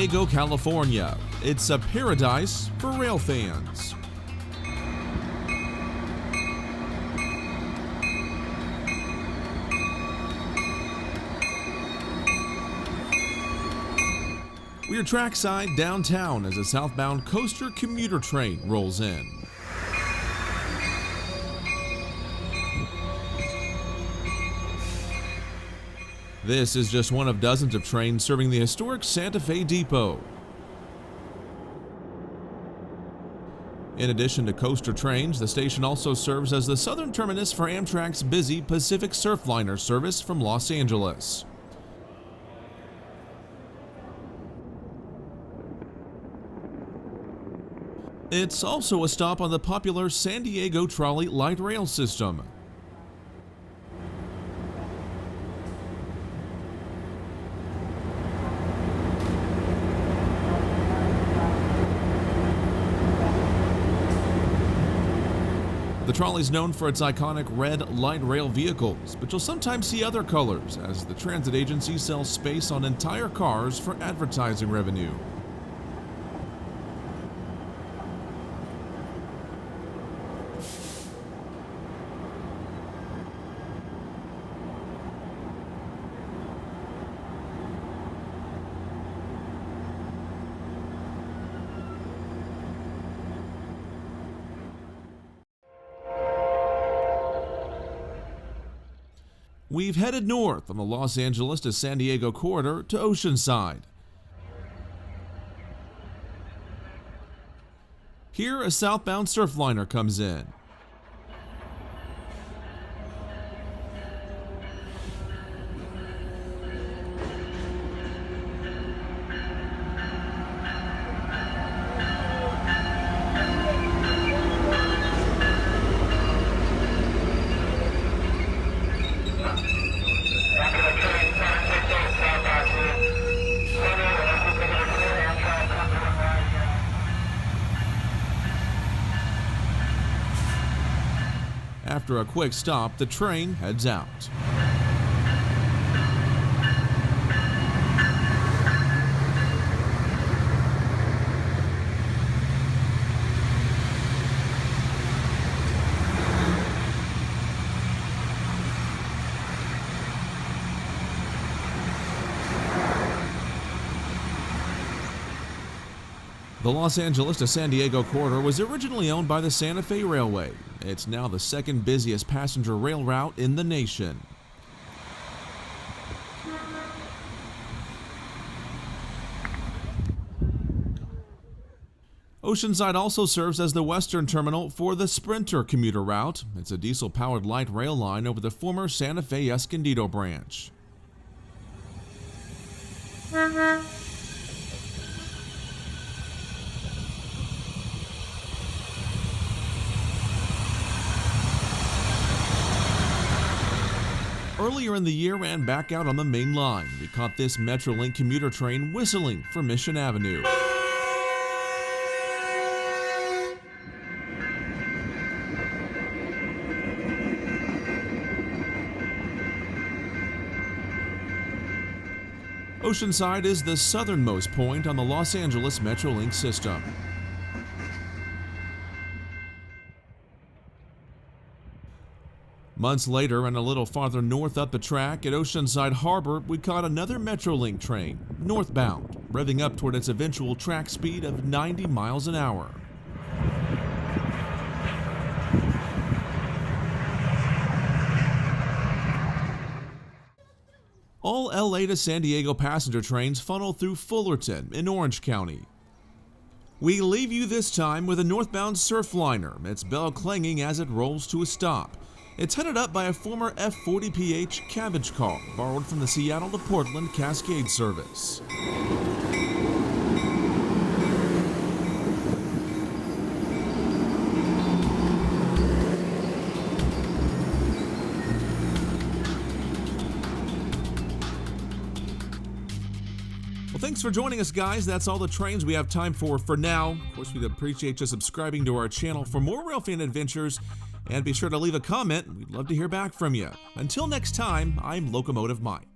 Diego, California. It's a paradise for rail fans. We're trackside downtown as a southbound coaster commuter train rolls in. This is just one of dozens of trains serving the historic Santa Fe Depot. In addition to coaster trains, the station also serves as the southern terminus for Amtrak's busy Pacific Surfliner service from Los Angeles. It's also a stop on the popular San Diego Trolley light rail system. The trolley is known for its iconic red light rail vehicles, but you'll sometimes see other colors as the transit agency sells space on entire cars for advertising revenue. We've headed north on the Los Angeles to San Diego corridor to Oceanside. Here, a southbound surfliner comes in. After a quick stop, the train heads out. The Los Angeles to San Diego corridor was originally owned by the Santa Fe Railway. It's now the second busiest passenger rail route in the nation. Oceanside also serves as the western terminal for the Sprinter commuter route. It's a diesel-powered light rail line over the former Santa Fe Escondido branch. Earlier in the year and back out on the main line, we caught this Metrolink commuter train whistling for Mission Avenue. Oceanside is the southernmost point on the Los Angeles Metrolink system. Months later, and a little farther north up the track at Oceanside Harbor, we caught another Metrolink train, northbound, revving up toward its eventual track speed of 90 miles an hour. All LA to San Diego passenger trains funnel through Fullerton in Orange County. We leave you this time with a northbound surfliner, its bell clanging as it rolls to a stop. It's headed up by a former F40PH cabbage car borrowed from the Seattle to Portland Cascade service. Well, thanks for joining us, guys. That's all the trains we have time for now. Of course, we'd appreciate you subscribing to our channel for more railfan adventures. And be sure to leave a comment. We'd love to hear back from you. Until next time, I'm Locomotive Mike.